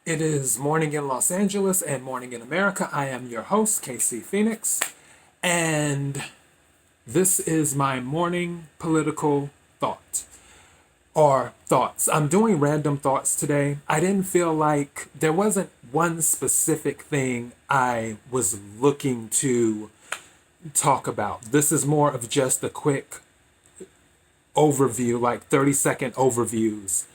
It is morning in Los Angeles and morning in America. I am your host, KC Phoenix, and this is my morning political thought or thoughts. I'm doing random thoughts today. I didn't feel like there wasn't one specific thing I was looking to talk about. This is more of just a quick overview, like 30-second overviews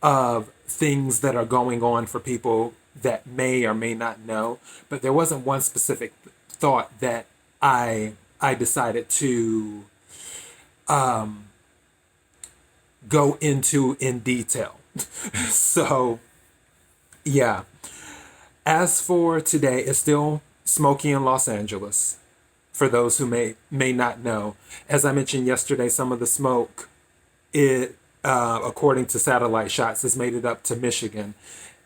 of things that are going on for people that may or may not know. But there wasn't one specific thought that I decided to go into in detail. So yeah. As for today, it's still smoky in Los Angeles. For those who may not know, as I mentioned yesterday, some of the smoke, according to satellite shots, has made it up to Michigan.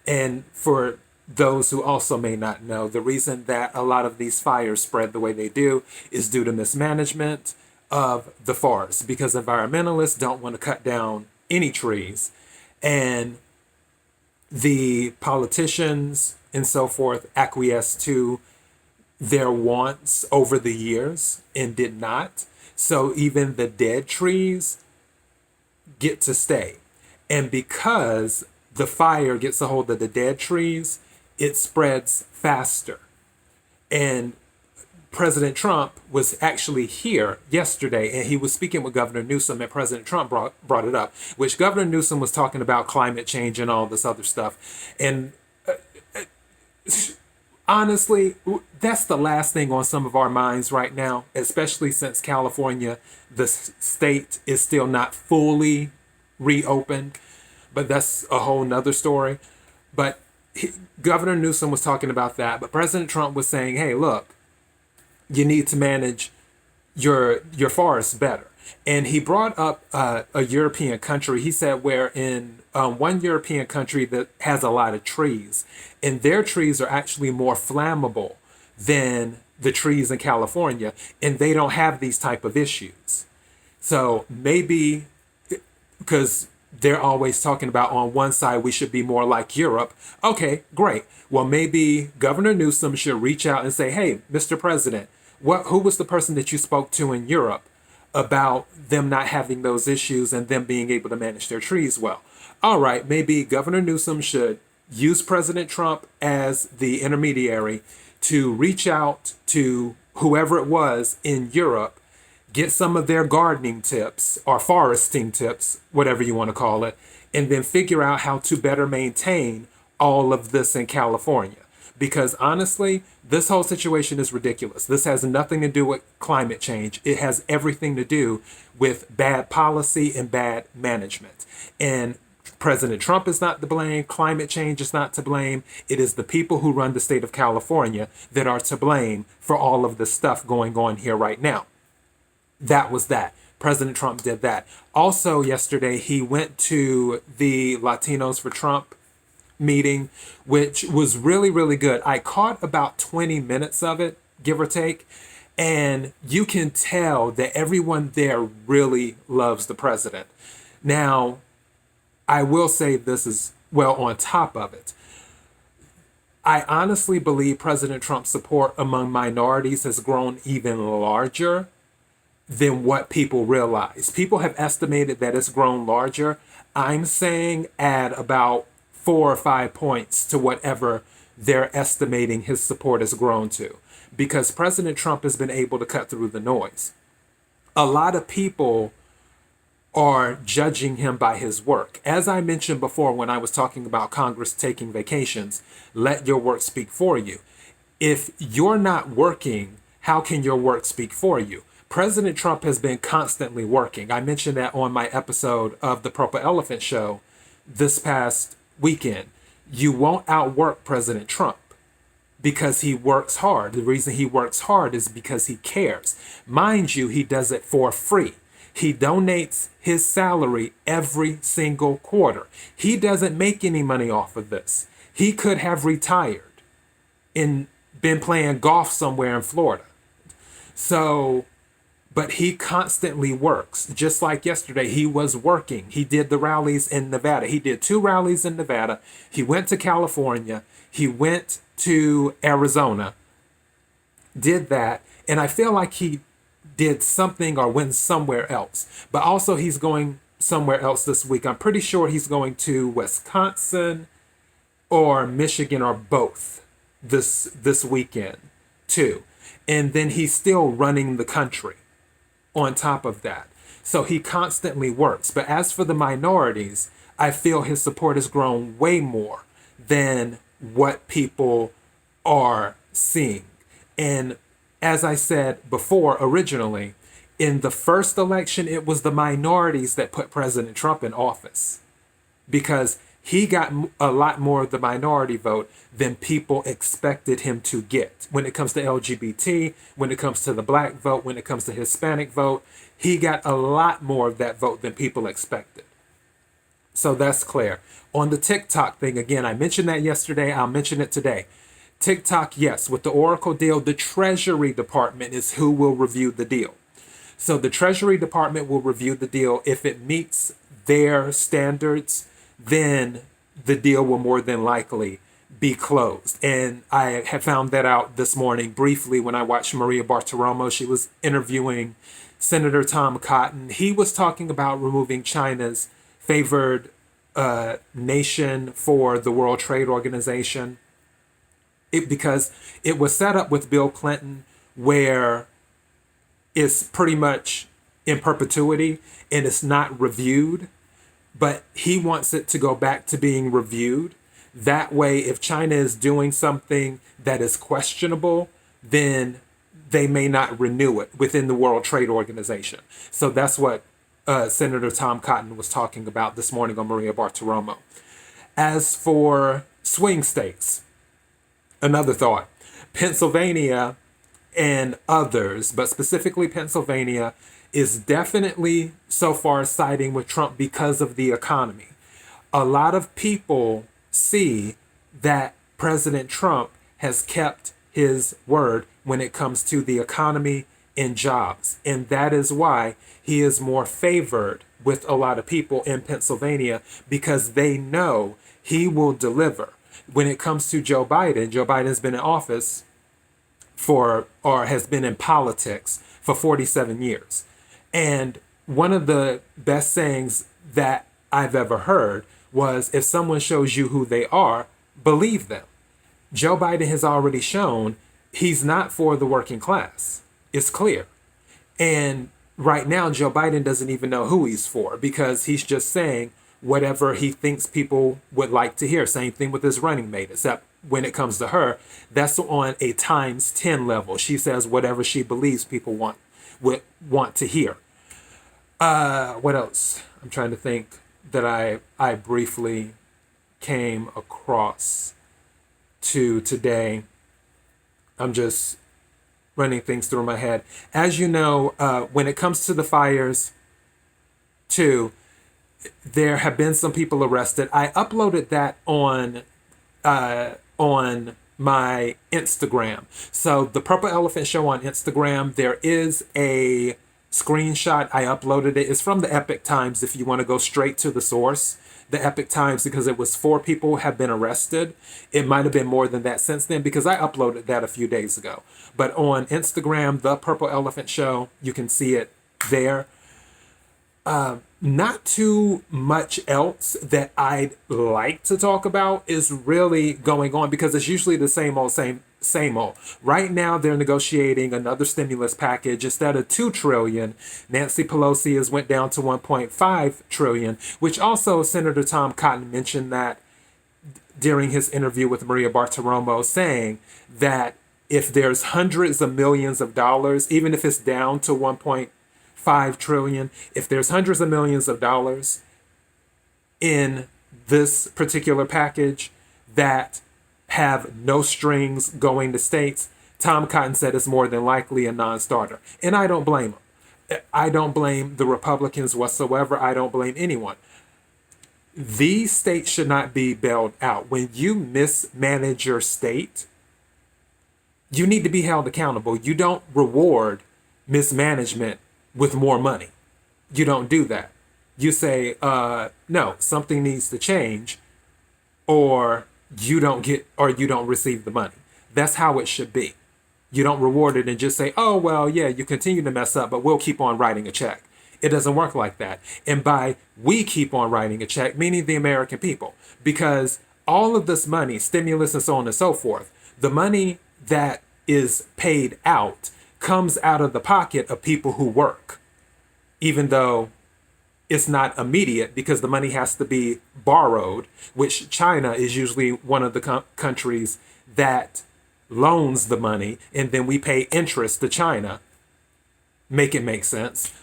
And for those who also may not know, the reason that a lot of these fires spread the way they do is due to mismanagement of the forest, because environmentalists don't want to cut down any trees. And the politicians and so forth acquiesce to their wants over the years and did not. So even the dead trees get to stay. And because the fire gets a hold of the dead trees, it spreads faster. And President Trump was actually here yesterday, and he was speaking with Governor Newsom, and President Trump brought it up, which Governor Newsom was talking about climate change and all this other stuff. And honestly, that's the last thing on some of our minds right now, especially since California, the state, is still not fully reopened. But that's a whole nother story. But Governor Newsom was talking about that. But President Trump was saying, hey, look, you need to manage your forests better. And he brought up a European country. He said where in one European country that has a lot of trees, and their trees are actually more flammable than the trees in California, and they don't have these type of issues. So maybe, because they're always talking about on one side we should be more like Europe. Okay, great. Well, maybe Governor Newsom should reach out and say, hey, Mr. President, who was the person that you spoke to in Europe about them not having those issues and them being able to manage their trees well? All right, maybe Governor Newsom should use President Trump as the intermediary to reach out to whoever it was in Europe, get some of their gardening tips or foresting tips, whatever you want to call it, and then figure out how to better maintain all of this in California. Because honestly, this whole situation is ridiculous. This has nothing to do with climate change. It has everything to do with bad policy and bad management. And President Trump is not to blame. Climate change is not to blame. It is the people who run the state of California that are to blame for all of this stuff going on here right now. That was that. President Trump did that. Also, yesterday, he went to the Latinos for Trump meeting, which was really, really good. I caught about 20 minutes of it, give or take. And you can tell that everyone there really loves the president. Now, I will say this as well on top of it. I honestly believe President Trump's support among minorities has grown even larger than what people realize. People have estimated that it's grown larger. I'm saying add about 4 or 5 points to whatever they're estimating his support has grown to, because President Trump has been able to cut through the noise. A lot of people are judging him by his work. As I mentioned before when I was talking about Congress taking vacations, let your work speak for you. If you're not working, how can your work speak for you? President Trump has been constantly working. I mentioned that on my episode of the Purple Elephant Show this past weekend. You won't outwork President Trump because he works hard. The reason he works hard is because he cares. Mind you, he does it for free. He donates his salary every single quarter. He doesn't make any money off of this. He could have retired and been playing golf somewhere in Florida. So but he constantly works. Just like yesterday, he was working. He did the rallies in Nevada. He did 2 rallies in Nevada. He went to California. He went to Arizona, did that. And I feel like he did something or went somewhere else. But also he's going somewhere else this week. I'm pretty sure he's going to Wisconsin or Michigan or both this weekend too. And then he's still running the country on top of that. So he constantly works. But as for the minorities, I feel his support has grown way more than what people are seeing. And as I said before, originally, in the first election, it was the minorities that put President Trump in office because he got a lot more of the minority vote than people expected him to get. When it comes to LGBT, when it comes to the black vote, when it comes to Hispanic vote, he got a lot more of that vote than people expected. So that's clear. On the TikTok thing, again, I mentioned that yesterday. I'll mention it today. TikTok, yes, with the Oracle deal, the Treasury Department is who will review the deal. So the Treasury Department will review the deal. If it meets their standards, then the deal will more than likely be closed. And I had found that out this morning briefly when I watched Maria Bartiromo. She was interviewing Senator Tom Cotton. He was talking about removing China's favored nation for the World Trade Organization. Because it was set up with Bill Clinton where it's pretty much in perpetuity and it's not reviewed, but he wants it to go back to being reviewed. That way, if China is doing something that is questionable, then they may not renew it within the World Trade Organization. So that's what Senator Tom Cotton was talking about this morning on Maria Bartiromo. As for swing states, another thought, Pennsylvania and others, but specifically Pennsylvania, is definitely so far siding with Trump because of the economy. A lot of people see that President Trump has kept his word when it comes to the economy and jobs. And that is why he is more favored with a lot of people in Pennsylvania because they know he will deliver. When it comes to Joe Biden's been in office has been in politics for 47 years. And one of the best sayings that I've ever heard was, if someone shows you who they are, believe them. Joe Biden has already shown he's not for the working class. It's clear. And right now, Joe Biden doesn't even know who he's for because he's just saying whatever he thinks people would like to hear. Same thing with his running mate, except when it comes to her, that's on a times 10 level. She says whatever she believes people would want to hear. What else? I'm trying to think that I briefly came across to today. I'm just running things through my head. As you know, when it comes to the fires, too, there have been some people arrested. I uploaded that on my Instagram. So the Purple Elephant Show on Instagram, there is a screenshot. I uploaded it. It's from the Epic Times if you want to go straight to the source. The Epic Times, because it was 4 people have been arrested. It might have been more than that since then because I uploaded that a few days ago. But on Instagram, the Purple Elephant Show, you can see it there. Not too much else that I'd like to talk about is really going on because it's usually the same old. Right now, they're negotiating another stimulus package. Instead of $2 trillion, Nancy Pelosi has went down to $1.5 trillion, which also Senator Tom Cotton mentioned that during his interview with Maria Bartiromo, saying that if there's hundreds of millions of dollars, even if it's down to $1.5 trillion, if there's hundreds of millions of dollars in this particular package that have no strings going to states, Tom Cotton said it's more than likely a non-starter. And I don't blame him. I don't blame the Republicans whatsoever. I don't blame anyone. These states should not be bailed out. When you mismanage your state, you need to be held accountable. You don't reward mismanagement with more money. You don't do that. You say, no, something needs to change, or you don't receive the money. That's how it should be. You don't reward it and just say, oh, well, yeah, you continue to mess up, but we'll keep on writing a check. It doesn't work like that. And by we keep on writing a check, meaning the American people, because all of this money, stimulus and so on and so forth, the money that is paid out comes out of the pocket of people who work, even though it's not immediate because the money has to be borrowed, which China is usually one of the countries that loans the money, and then we pay interest to China. Make it make sense.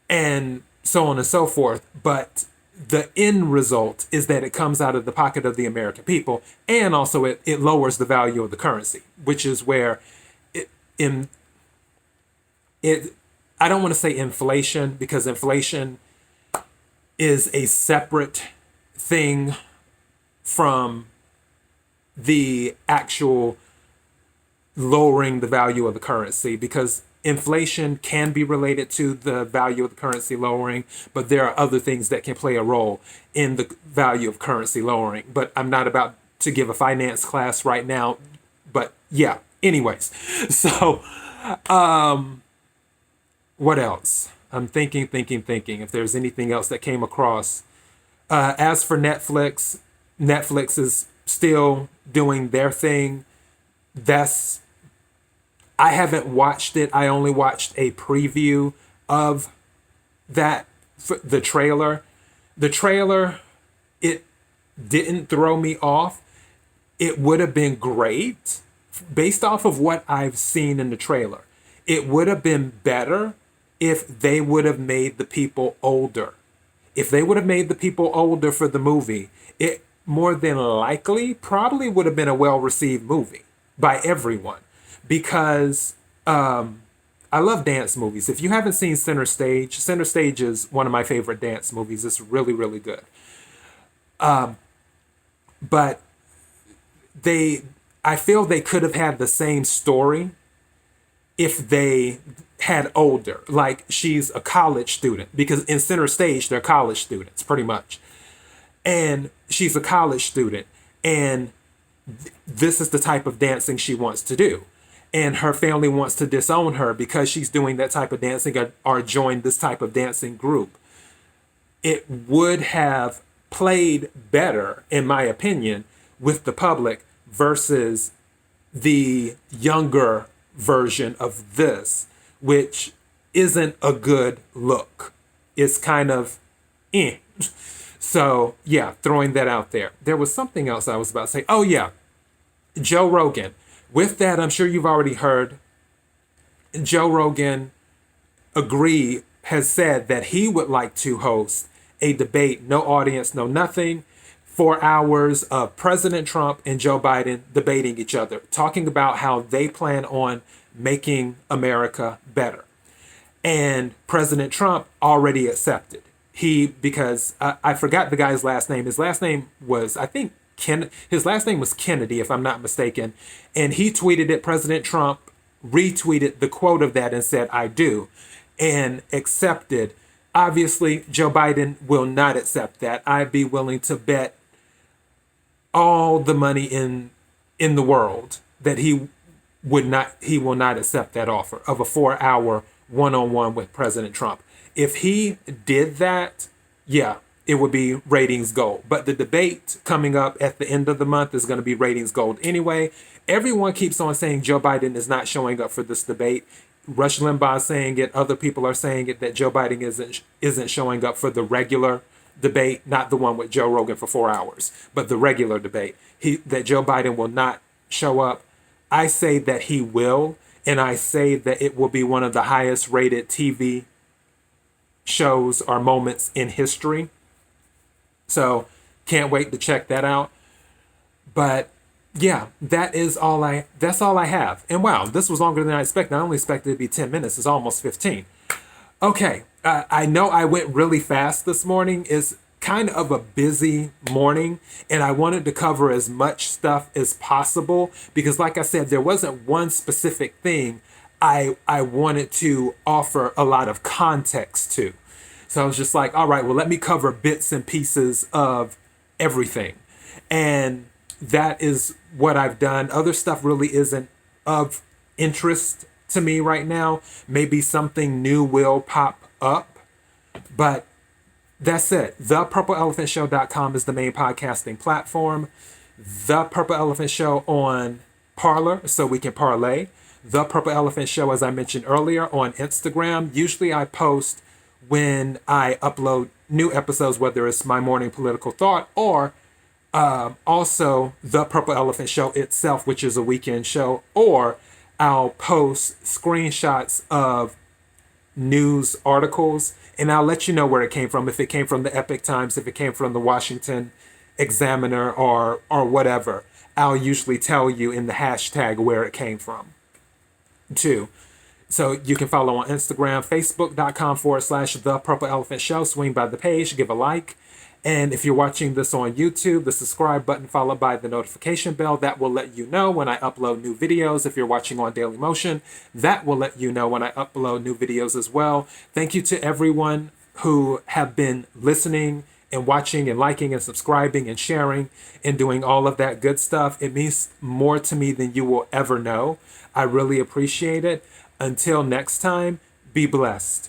And so on and so forth. But the end result is that it comes out of the pocket of the American people, and also it lowers the value of the currency, which is where I don't want to say inflation, because inflation is a separate thing from the actual lowering the value of the currency, because inflation can be related to the value of the currency lowering, but there are other things that can play a role in the value of currency lowering. But I'm not about to give a finance class right now. But yeah, anyways. So what else? I'm thinking if there's anything else that came across. As for Netflix, Netflix is still doing their thing. I haven't watched it. I only watched a preview of that, the trailer. The trailer, it didn't throw me off. It would have been great based off of what I've seen in the trailer. It would have been better if they would have made the people older. If they would have made the people older for the movie, it more than likely probably would have been a well-received movie by everyone. Because I love dance movies. If you haven't seen Center Stage is one of my favorite dance movies. It's really, really good. But I feel they could have had the same story if they had older. Like, she's a college student, because in Center Stage, they're college students, pretty much. And she's a college student, and this is the type of dancing she wants to do. And her family wants to disown her because she's doing that type of dancing, or join this type of dancing group. It would have played better, in my opinion, with the public versus the younger version of this, which isn't a good look. It's kind of So yeah, throwing that out there. There was something else I was about to say. Oh yeah, Joe Rogan. With that, I'm sure you've already heard, Joe Rogan has said that he would like to host a debate, no audience, no nothing, 4 hours of President Trump and Joe Biden debating each other, talking about how they plan on making America better. And President Trump already accepted. Because I forgot the guy's last name. His last name was, I think, his last name was Kennedy, if I'm not mistaken. And he tweeted it. President Trump retweeted the quote of that and said, I do, and accepted. Obviously, Joe Biden will not accept that. I'd be willing to bet all the money in the world that he will not accept that offer of a 4-hour one-on-one with President Trump. If he did that, yeah, it would be ratings gold. But the debate coming up at the end of the month is going to be ratings gold anyway. Everyone keeps on saying Joe Biden is not showing up for this debate. Rush Limbaugh is saying it. Other people are saying it, that Joe Biden isn't showing up for the regular debate, not the one with Joe Rogan for 4 hours, but the regular debate. That Joe Biden will not show up. I say that he will, and I say that it will be one of the highest rated TV shows or moments in history. So can't wait to check that out. But yeah, that's all I have. And wow, this was longer than I expected. I only expected it to be 10 minutes. It's almost 15. Okay, I know I went really fast this morning. It's kind of a busy morning, and I wanted to cover as much stuff as possible because, like I said, there wasn't one specific thing I wanted to offer a lot of context to. So I was just like, all right, well, let me cover bits and pieces of everything. And that is what I've done. Other stuff really isn't of interest to me right now. Maybe something new will pop up, but that's it. ThePurpleElephantShow.com is the main podcasting platform. The Purple Elephant Show on Parler, so we can parlay. The Purple Elephant Show, as I mentioned earlier, on Instagram. Usually I post when I upload new episodes, whether it's my morning political thought or also The Purple Elephant Show itself, which is a weekend show, or I'll post screenshots of news articles and I'll let you know where it came from. If it came from the Epic Times, if it came from the Washington Examiner or whatever, I'll usually tell you in the hashtag where it came from too. So you can follow on Instagram, facebook.com/The Purple Elephant Show. Swing by the page, give a like. And if you're watching this on YouTube, the subscribe button followed by the notification bell, that will let you know when I upload new videos. If you're watching on Daily Motion, that will let you know when I upload new videos as well. Thank you to everyone who have been listening and watching and liking and subscribing and sharing and doing all of that good stuff. It means more to me than you will ever know. I really appreciate it. Until next time, be blessed.